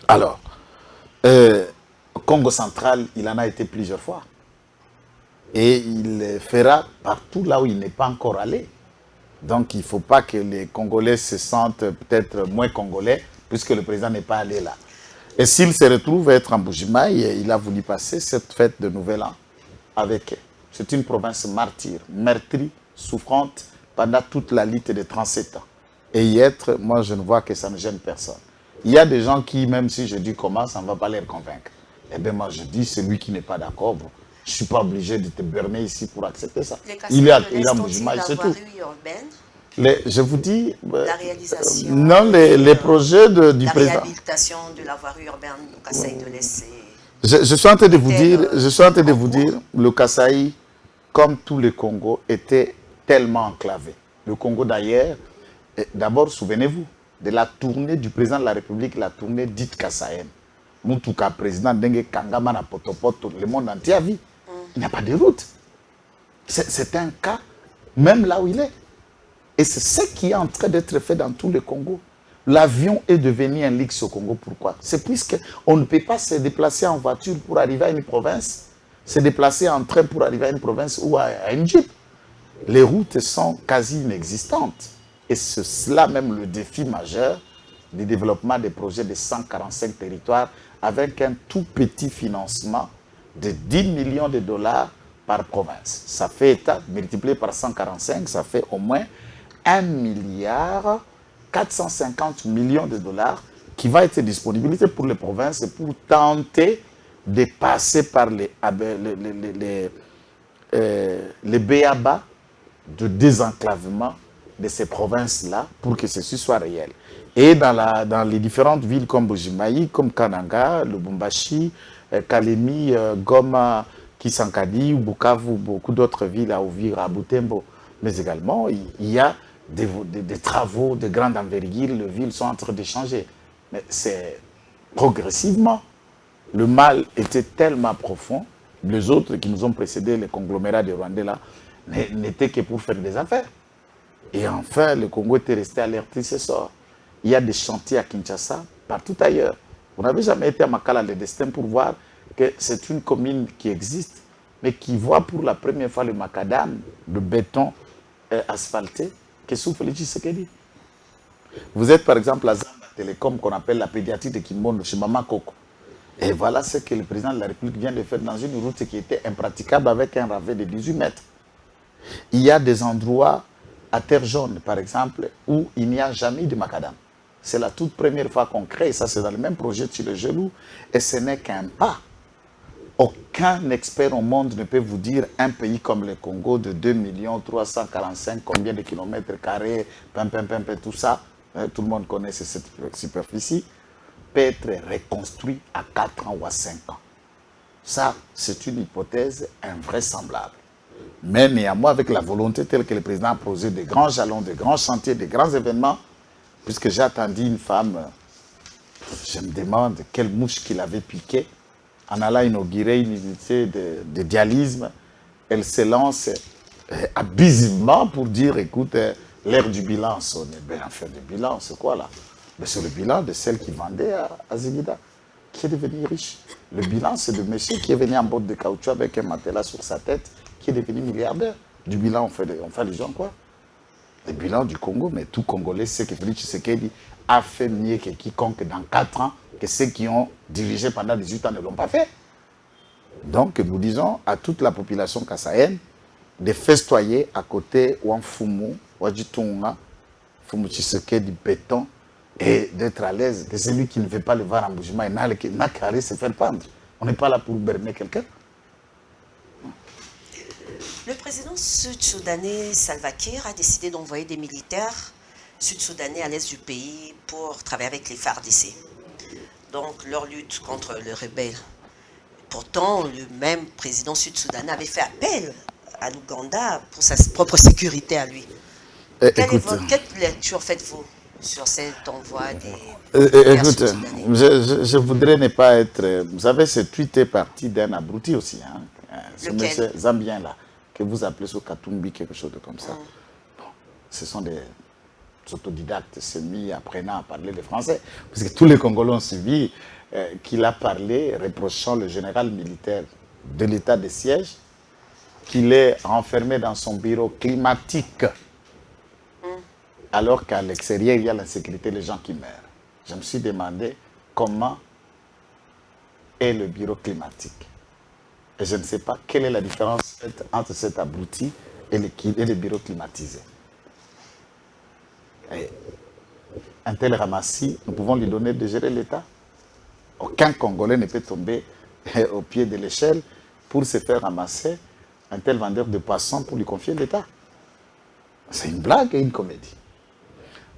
Alors, Congo central, il en a été plusieurs fois. Et il le fera partout là où il n'est pas encore allé. Donc, il ne faut pas que les Congolais se sentent peut-être moins Congolais puisque le président n'est pas allé là. Et s'il se retrouve à être en Bujimaï, il a voulu passer cette fête de Nouvel An avec eux. C'est une province martyre, meurtrie, souffrante pendant toute la lutte de 37 ans. Et y être, moi, je ne vois que ça ne gêne personne. Il y a des gens qui, même si je dis comment, ça ne va pas les convaincre. Eh bien, moi, je dis, celui qui n'est pas d'accord, bon, je ne suis pas obligé de te berner ici pour accepter ça. Il a Bujimaï, c'est tout. Je vous dis, la réalisation, non, les projets du président. La réhabilitation de la voirie urbaine au Kasaï de l'Est. Je suis en train de vous dire, le Kasaï, comme tous les Congos, était tellement enclavé. Le Congo d'ailleurs, d'abord, souvenez-vous de la tournée du président de la République, la tournée dite kassaïenne. Moutouka, président Dengue Kangama na Potopoto, le monde entier a vu. Il n'y a pas de route. C'est un cas, même là où il est. Et c'est ce qui est en train d'être fait dans tout le Congo. L'avion est devenu un luxe au Congo. Pourquoi? C'est puisqu'on ne peut pas se déplacer en voiture pour arriver à une province, se déplacer en train pour arriver à une province ou à une jeep. Les routes sont quasi inexistantes. Et c'est cela même le défi majeur du développement des projets de 145 territoires avec un tout petit financement de 10 millions de dollars par province. Ça fait état, multiplié par 145, ça fait au moins 1 milliard 450 millions de dollars qui va être disponibilité pour les provinces pour tenter de passer par les BABA de désenclavement de ces provinces-là pour que ceci soit réel. Et dans les différentes villes comme Bujimaï, comme Kananga, Lubumbashi, Kalemi, Goma, Kisangani, Bukavu, beaucoup d'autres villes à Uvira, à Butembo, mais également il y a des travaux de grande envergure, les villes sont en train de changer. Mais c'est progressivement. Le mal était tellement profond, les autres qui nous ont précédés, les conglomérats de Rwandais là, n'étaient que pour faire des affaires. Et enfin, le Congo était resté alerté ce soir. Il y a des chantiers à Kinshasa, partout ailleurs. Vous n'avez jamais été à Makala, le destin, pour voir que c'est une commune qui existe, mais qui voit pour la première fois le macadam, le béton asphalté, que souffle le Tshisekedi. Vous êtes par exemple à Zamba Télécom, qu'on appelle la pédiatrie de Kimbondo, chez Mama Koko. Et voilà ce que le président de la République vient de faire dans une route qui était impraticable avec un ravet de 18 mètres. Il y a des endroits à terre jaune, par exemple, où il n'y a jamais eu de macadam. C'est la toute première fois qu'on crée, ça c'est dans le même projet sur le Gelou, et ce n'est qu'un pas. Aucun expert au monde ne peut vous dire un pays comme le Congo de 2 345 combien de kilomètres carrés, tout ça, tout le monde connaît cette superficie, peut être reconstruit à 4 ans ou à 5 ans. Ça, c'est une hypothèse invraisemblable. Mais néanmoins, avec la volonté telle que le président a posé de grands jalons, de grands chantiers, de grands événements, puisque j'ai attendu une femme, je me demande quelle mouche qu'il avait piqué, en allant inaugurer une unité de dialysme, elle se lance abusivement pour dire, écoute, l'ère du bilan sonne. Ben, enfin, du bilan, c'est quoi là? Mais c'est le bilan de celle qui vendait à Zigida, qui est devenue riche. Le bilan, c'est de monsieur qui est venu en botte de caoutchouc avec un matelas sur sa tête, qui est devenu milliardaire. Du bilan, on fait les gens quoi? Le bilan du Congo, mais tout Congolais sait que Félix Tshisekedi a fait mieux que quiconque dans 4 ans, que ceux qui ont dirigé pendant 18 ans ne l'ont pas fait. Donc, nous disons à toute la population kassaïenne de festoyer à côté Wanfumu, Wajitunga, Fumu Tshisekedi béton, et d'être à l'aise, que celui qui ne veut pas le voir en bougement, il n'a qu'à se faire pendre. On n'est pas là pour berner quelqu'un. Le président sud-soudanais Salva Kiir a décidé d'envoyer des militaires sud-soudanais à l'est du pays pour travailler avec les FARDC. Donc, leur lutte contre les rebelles. Pourtant, le même président sud-soudanais avait fait appel à l'Ouganda pour sa propre sécurité à lui. Quelle lecture faites-vous sur cet envoi des militaires sud-soudanais? Je voudrais ne pas être... Vous savez, ce tweet est parti d'un abruti aussi. Hein, ce monsieur Zambien là, que vous appelez sur Katumbi, quelque chose de comme ça. Bon, ce sont des autodidactes semi-apprenants à parler le français. Parce que tous les Congolais ont suivi qu'il a parlé, reprochant le général militaire de l'état de siège, qu'il est renfermé dans son bureau climatique, alors qu'à l'extérieur, il y a l'insécurité, les gens qui meurent. Je me suis demandé comment est le bureau climatique. Et je ne sais pas quelle est la différence entre cet abruti et le bureau climatisé. Et un tel ramassis, nous pouvons lui donner de gérer l'État. Aucun Congolais ne peut tomber au pied de l'échelle pour se faire ramasser un tel vendeur de poissons pour lui confier l'État. C'est une blague et une comédie.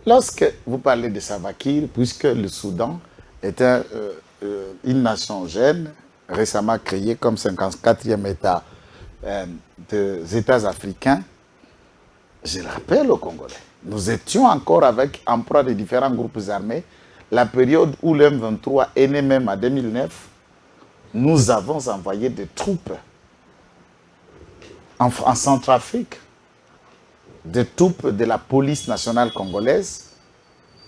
Lorsque vous parlez de Salva Kiir, puisque le Soudan est une nation jeune, récemment créée comme 54e État des États africains, je le rappelle aux Congolais, nous étions encore avec emploi de différents groupes armés. La période où le M23 est né même en 2009, nous avons envoyé des troupes en Centrafrique, des troupes de la police nationale congolaise,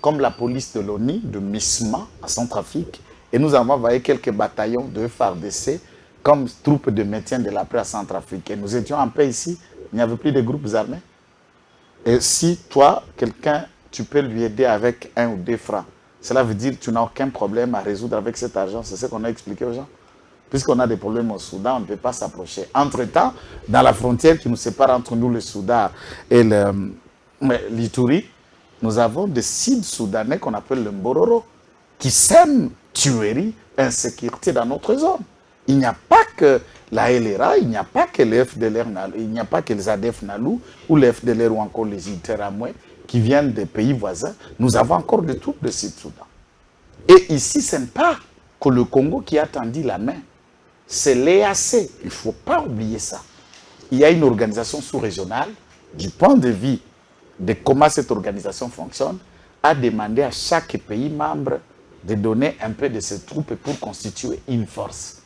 comme la police de l'ONU, de MISMA, en Centrafrique, et nous avons envoyé quelques bataillons de FARDC comme troupes de maintien de la paix à Centrafrique. Et nous étions en paix ici, il n'y avait plus de groupes armés. Et si toi, quelqu'un, tu peux lui aider avec 1 ou 2 francs, Cela veut dire que tu n'as aucun problème à résoudre avec cet argent. C'est ce qu'on a expliqué aux gens. Puisqu'on a des problèmes au Soudan, on ne peut pas s'approcher. Entre-temps, dans la frontière qui nous sépare entre nous, le Soudan et l'Ituri, nous avons des sites soudanais qu'on appelle le Mbororo, qui sèment tuerie, insécurité dans notre zone. Il n'y a pas que la LRA, il n'y a pas que les FDLR, il n'y a pas que les ADF Nalou ou les FDLR ou encore les Interamoué qui viennent des pays voisins. Nous avons encore des troupes de Sud-Soudan. Et ici, ce n'est pas que le Congo qui a tendu la main. C'est l'EAC. Il ne faut pas oublier ça. Il y a une organisation sous-régionale, du point de vue de comment cette organisation fonctionne, a demandé à chaque pays membre de donner un peu de ses troupes pour constituer une force.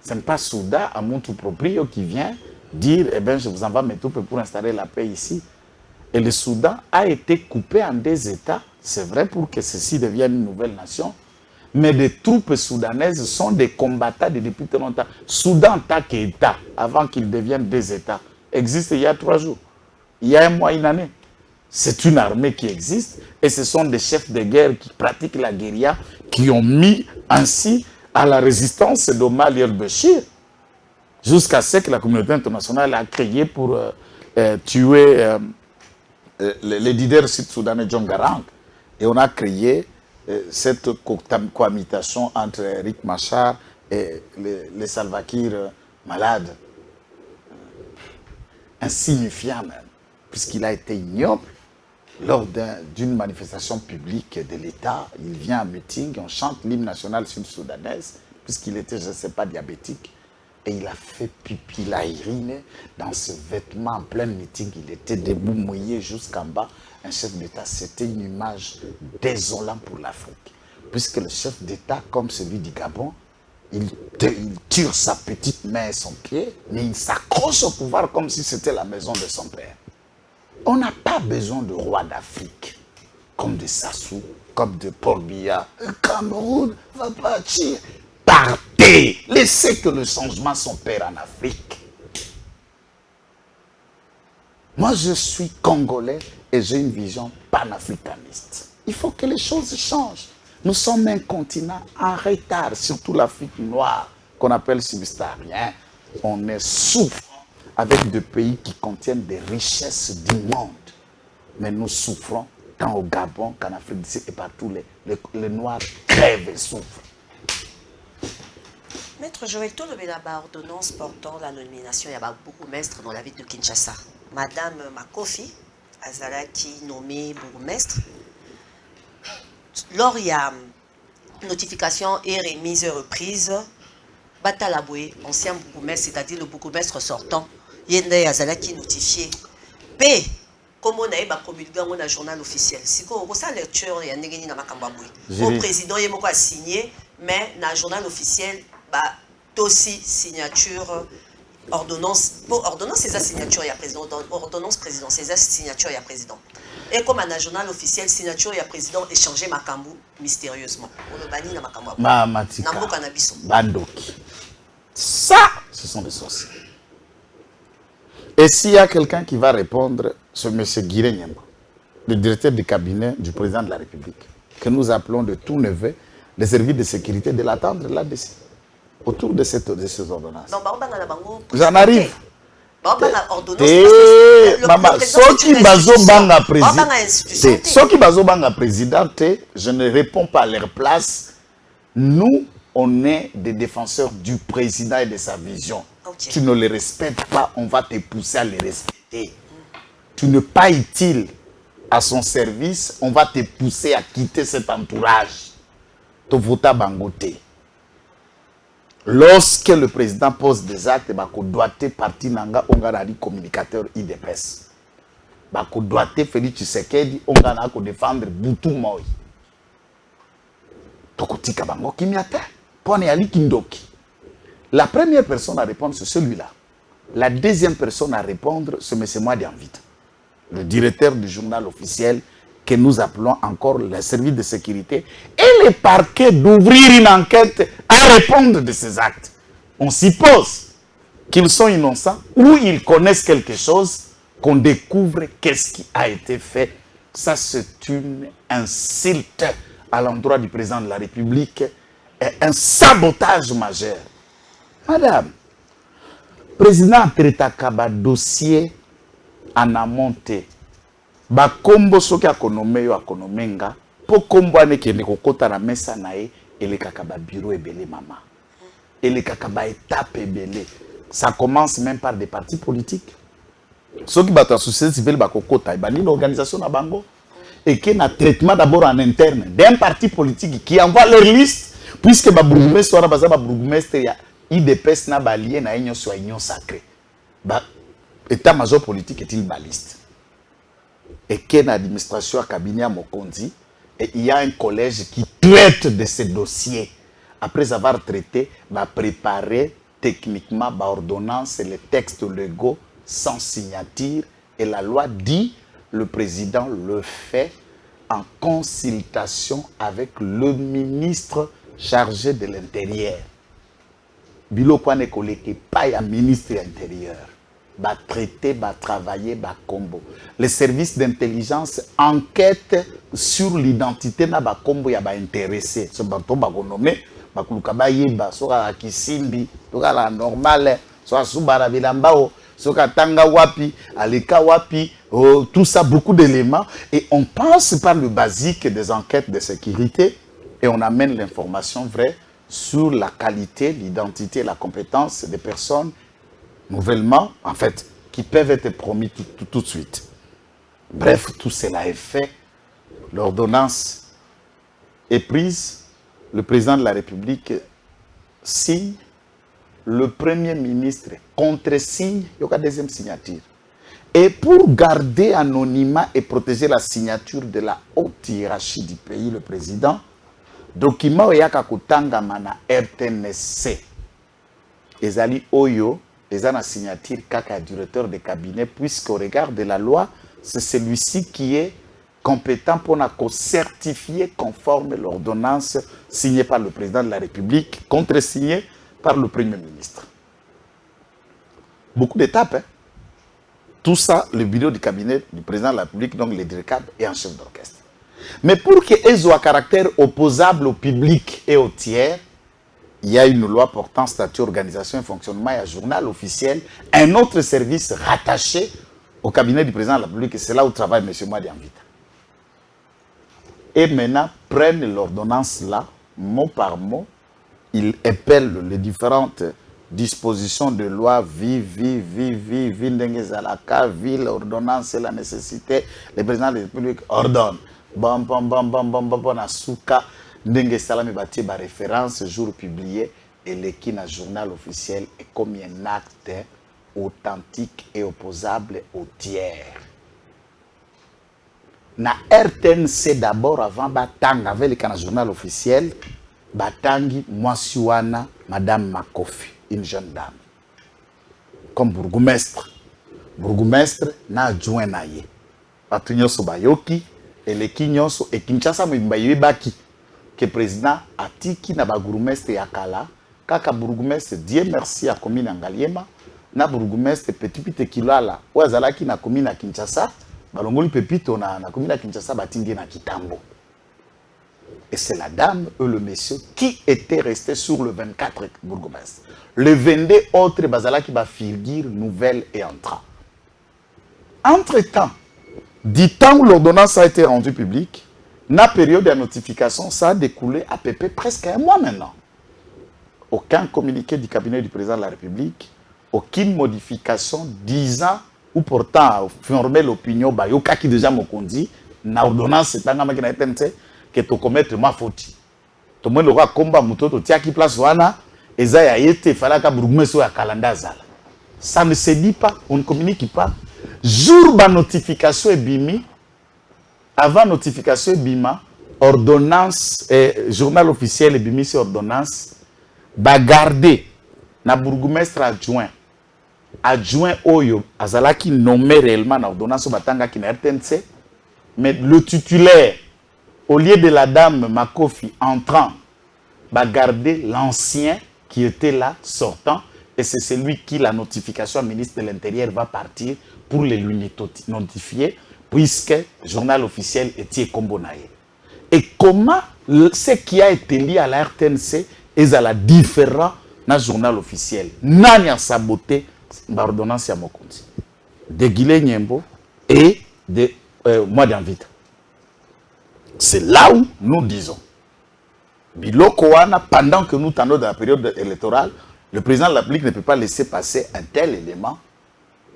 Ce n'est pas Souda, à mon tout proprio, qui vient dire eh bien, je vous envoie mes troupes pour installer la paix ici. Et le Soudan a été coupé en deux États, c'est vrai, pour que ceci devienne une nouvelle nation. Mais les troupes soudanaises sont des combattants depuis très longtemps. Soudan, en tant qu'État, avant qu'ils deviennent des États, existe il y a 3 jours. Il y a 1 mois, 1 année. C'est une armée qui existe et ce sont des chefs de guerre qui pratiquent la guérilla qui ont mis ainsi à la résistance d'Omar el-Béchir jusqu'à ce que la communauté internationale a créé pour tuer le leader sud-soudanais John Garang. Et on a créé cette cohabitation entre Riek Machar et les Salva Kiir malades. Insignifiant même, puisqu'il a été ignoble. Lors d'une manifestation publique de l'État, il vient à meeting, on chante l'hymne national sud-soudanaise, puisqu'il était, je ne sais pas, diabétique, et il a fait pipi, il a uriné dans ce vêtement en plein meeting, il était debout, mouillé jusqu'en bas. Un chef d'État, c'était une image désolante pour l'Afrique, puisque le chef d'État, comme celui du Gabon, il tire sa petite main et son pied, mais il s'accroche au pouvoir comme si c'était la maison de son père. On n'a pas besoin de rois d'Afrique, comme de Sassou, comme de Paul Biya. Le Cameroun va partir. Partez! Laissez que le changement s'opère en Afrique. Moi, je suis congolais et j'ai une vision panafricaniste. Il faut que les choses changent. Nous sommes un continent en retard, surtout l'Afrique noire, qu'on appelle subsaharien. On est souffrant avec des pays qui contiennent des richesses du monde. Mais nous souffrons tant au Gabon qu'en Afrique du Sud et partout. Les Noirs crèvent et souffrent. Maître Joël, tout le ordonnance portant la nomination, il y a beaucoup de maîtres dans la ville de Kinshasa. Madame Makofi Azalaki nommée bourgmestre. Lors il y a notification et remise et reprise, Batalaboué, ancien bourgmestre, c'est-à-dire le bourgmestre sortant, Yende Azalaki notifié. P. Comme on a eu promulgué un journal officiel. Si on a une lecture, il y a un président a signé, mais dans le journal officiel, aussi signature, ordonnance, pour ordonnance, c'est sa signature, il y a président, ordonnance président, c'est sa signature, il y a président. Et comme un journal officiel, signature, il y a président, échangé Makambu mystérieusement. On le bannit dans Makambu. Matika, Bandoki. Ça, ce sont des sorciers. Et s'il y a quelqu'un qui va répondre, c'est M. Guiré Nyemba, le directeur du cabinet du président de la République, que nous appelons de tout neveu, les services de sécurité, de l'attendre là-dessus, autour de ces ordonnances. J'en arrive. Maman, ceux qui bazobanga président, je ne réponds pas à leur place. Nous, on est des défenseurs du président et de sa vision. Okay. Tu ne les respectes pas, on va te pousser à les respecter. Tu n'es pas utile à son service, on va te pousser à quitter cet entourage. Tovota Bangote. Lorsque le président pose des actes, bako doite parti nanga ongarari communicateur IDPS. Bako doite Félix Tshisekedi ongana ko défendre Boutou Moi. Tokotika bango kimiata. Pone ali kindoki. La première personne à répondre, c'est celui-là. La deuxième personne à répondre, c'est M. Mwadi Anvita, le directeur du journal officiel que nous appelons encore le service de sécurité, et le parquet d'ouvrir une enquête à répondre de ces actes. On suppose qu'ils sont innocents ou ils connaissent quelque chose, qu'on découvre qu'est-ce qui a été fait. Ça, c'est une insulte à l'endroit du président de la République est un sabotage majeur. Madame, président traitaka ba dossier en amonte. Ba kombo soki akonome yo akonomenga po kombo anekende kokota na mesa na ye elekaka ba bureau ebele mama. Elekaka ba étape ebele. Ça commence même par des partis politiques. Ceux qui battent la société civile ba kokota et bani l'organisation na bango et qui na traitement d'abord en interne d'un parti politique qui envoie leur liste puisque ba bourgmestre wana baza ba bourgmestre ya IDPS na ba lié na union soit union sacrée. Ba état-major politique est-il baliste. Et qu'il y a une administration à cabinet à Mokondi, et il y a un collège qui traite de ces dossiers. Après avoir traité, va préparer techniquement par ordonnance les textes légaux sans signature. Et la loi dit, le président le fait en consultation avec le ministre chargé de l'Intérieur. Bilo kwa ne koleke pas ya ministre de l'Intérieur. Va traiter, va travailler, va combo. Les services d'intelligence enquêtent sur l'identité na ba combo ya ba intéressé. Ce bateau ba gonomé, ba kuluka ba yeba, soka kisimbi, soka la normale, soka subara bilambao, soka tanga wapi, aleka wapi, tout ça, beaucoup d'éléments. Et on passe par le basique des enquêtes de sécurité et on amène l'information vraie sur la qualité, l'identité et la compétence des personnes nouvellement, en fait, qui peuvent être promis tout de suite. Bref, tout cela est fait. L'ordonnance est prise. Le président de la République signe. Le Premier ministre contre-signe. Il y a une deuxième signature. Et pour garder anonymat et protéger la signature de la haute hiérarchie du pays, le président, document yaka kutanga mana RTNC. Ezali Oyo. Les la signature kaka directeur de cabinet, puisqu'au regard de la loi, c'est celui-ci qui est compétent pour certifier conforme l'ordonnance signée par le président de la République, contre-signée par le Premier ministre. Beaucoup d'étapes. Hein? Tout ça, le bureau du cabinet du président de la République, donc le directeur et un chef d'orchestre. Mais pour qu'ils aient un caractère opposable au public et au tiers, il y a une loi portant statut, organisation et fonctionnement et un journal officiel, un autre service rattaché au cabinet du président de la République, et c'est là où travaille M. Mwadi Anvita. Et maintenant, prennent l'ordonnance là, mot par mot, ils épellent les différentes dispositions de loi, vie, l'ordonnance et la nécessité, le président de la République ordonne. Ndenge salami bati ba référence jour publié et l'équipe na journal officiel est comme un acte authentique et opposable au tiers. Na RTNC d'abord avant batang avec le journal officiel batangi mwasiwana madame Makofi, une jeune dame. Comme bourgmestre na adjoint na ye. Batunyo so bayoki et l'équipe nyonso et Kinshasa mbaye baki. Que le président atiki na ba bourgmestre yakala kaka bourgmestre Dieu merci à commune Ngaliema na bourgmestre Petit Kilala oazalaki na commune à Kinshasa balongoli Pepito na commune à Kinshasa batindi na Kitambo. Et c'est la dame ou le monsieur qui était resté sur le 24 bourgmestre. Le 22 autres bazalaki ba figure nouvelle et entrant. Entre-temps, du temps où l'ordonnance a été rendue publique, la période de notification, ça a découlé à peu près presque un mois maintenant. Aucun communiqué du cabinet du président de la République, aucune modification disant ou pourtant former l'opinion, yoka qui déjà m'okondi, na ordonnance c'est un qui n'a été que tu commettre ma faute. Tout le monde aura combat muto to tia qui place wana eza ya yete fala ka burugmeso ya kalanda zala. Ça ne se dit pas, on ne communique pas. Jour ba notification est bimi. Avant notification bima, ordonnance, journal officiel et bimi sur ordonnance, ba garder na bourgmestre adjoint Oyo, azalaki nommé réellement na ordonnance batanga ki na RTNC, mais le titulaire, au lieu de la dame Makofi entrant, ba garder l'ancien qui était là sortant, et c'est celui qui la notification au ministre de l'Intérieur va partir pour les lui notifier. Puisque le journal officiel était Kombonaye. Et comment ce qui a été lié à la RTNC est à la différent dans le journal officiel. Nani a saboté l'ordonnance à Mokonzi. De Guilé Nyembo et de moi d'Anvita. C'est là où nous disons. Biloko wana, pendant que nous tendons dans la période électorale, le président de la République ne peut pas laisser passer un tel élément.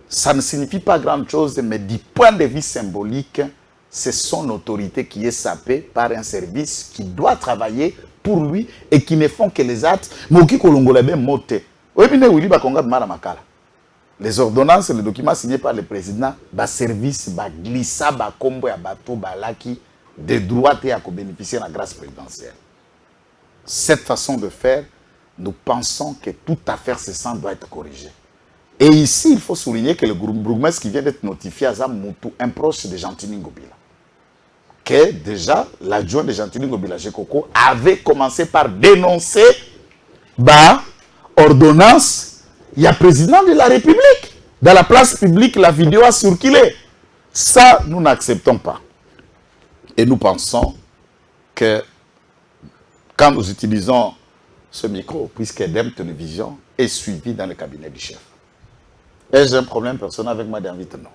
Ça ne signifie pas grand-chose, mais du point de vue symbolique, c'est son autorité qui est sapée par un service qui doit travailler pour lui et qui ne font que les actes. Les ordonnances, les documents signés par le président, le service va glisser, va combo, va tout, va laki, des droits et à bénéficier de la grâce présidentielle. Cette façon de faire, nous pensons que toute affaire cessante doit être corrigée. Et ici, il faut souligner que le bourgmestre qui vient d'être notifié à Zamoutou, un proche de Gentini Ngobila, que déjà l'adjoint de Gentini Ngobila, Gekoko, avait commencé par dénoncer ordonnance. Il y a président de la République. Dans la place publique, la vidéo a circulé. Ça, nous n'acceptons pas. Et nous pensons que quand nous utilisons ce micro, puisque Dem Télévision est suivi dans le cabinet du chef. Ai-je un problème personnel avec Madame Vite? Non.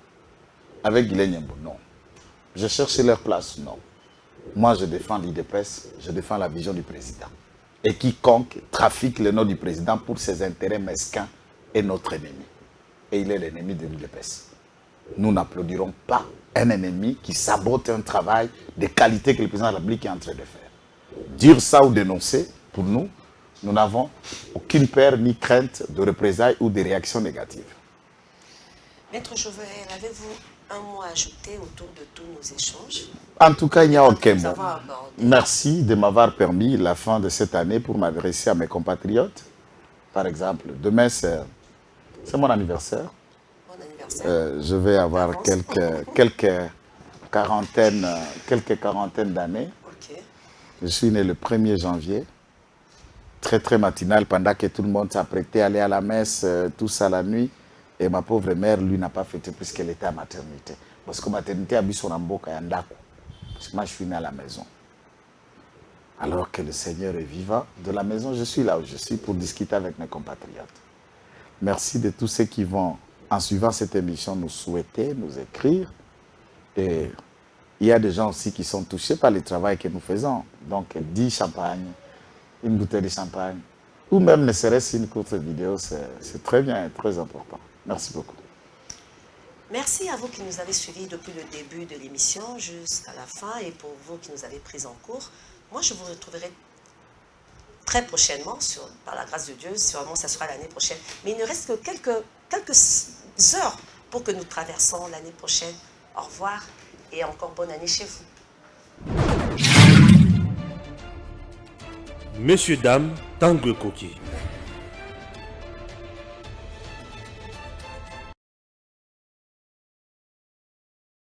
Avec Guilhem Nyembo? Non. Je cherche leur place? Non. Moi, je défends l'IDPS, je défends la vision du président. Et quiconque trafique le nom du président pour ses intérêts mesquins est notre ennemi. Et il est l'ennemi de l'IDPS. Nous n'applaudirons pas un ennemi qui sabote un travail de qualité que le président de la République est en train de faire. Dire ça ou dénoncer, pour nous, nous n'avons aucune peur ni crainte de représailles ou de réactions négatives. Maître Jovel, avez-vous un mot à ajouter autour de tous nos échanges? En tout cas, il n'y a aucun mot. Abordé. Merci de m'avoir permis la fin de cette année pour m'adresser à mes compatriotes. Par exemple, demain, c'est mon anniversaire. Bon anniversaire. Je vais avoir quelques quarantaines d'années. Ok. Je suis né le 1er janvier. Très, très matinal, pendant que tout le monde s'apprêtait à aller à la messe, tout ça la nuit. Et ma pauvre mère, lui, n'a pas fêté puisqu'elle était à maternité. Parce que maternité a bu son amboka et andako. Parce que moi, je suis né à la maison. Alors que le Seigneur est vivant, de la maison, je suis là où je suis pour discuter avec mes compatriotes. Merci de tous ceux qui vont, en suivant cette émission, nous souhaiter, nous écrire. Et il y a des gens aussi qui sont touchés par le travail que nous faisons. Donc, 10 champagnes, une bouteille de champagne, ou même ne serait-ce une courte vidéo, c'est très bien et très important. Merci beaucoup. Merci à vous qui nous avez suivis depuis le début de l'émission jusqu'à la fin et pour vous qui nous avez pris en cours. Moi, je vous retrouverai très prochainement, par la grâce de Dieu, sûrement ça sera l'année prochaine. Mais il ne reste que quelques heures pour que nous traversons l'année prochaine. Au revoir et encore bonne année chez vous. Messieurs, dames, Tanguy Koki.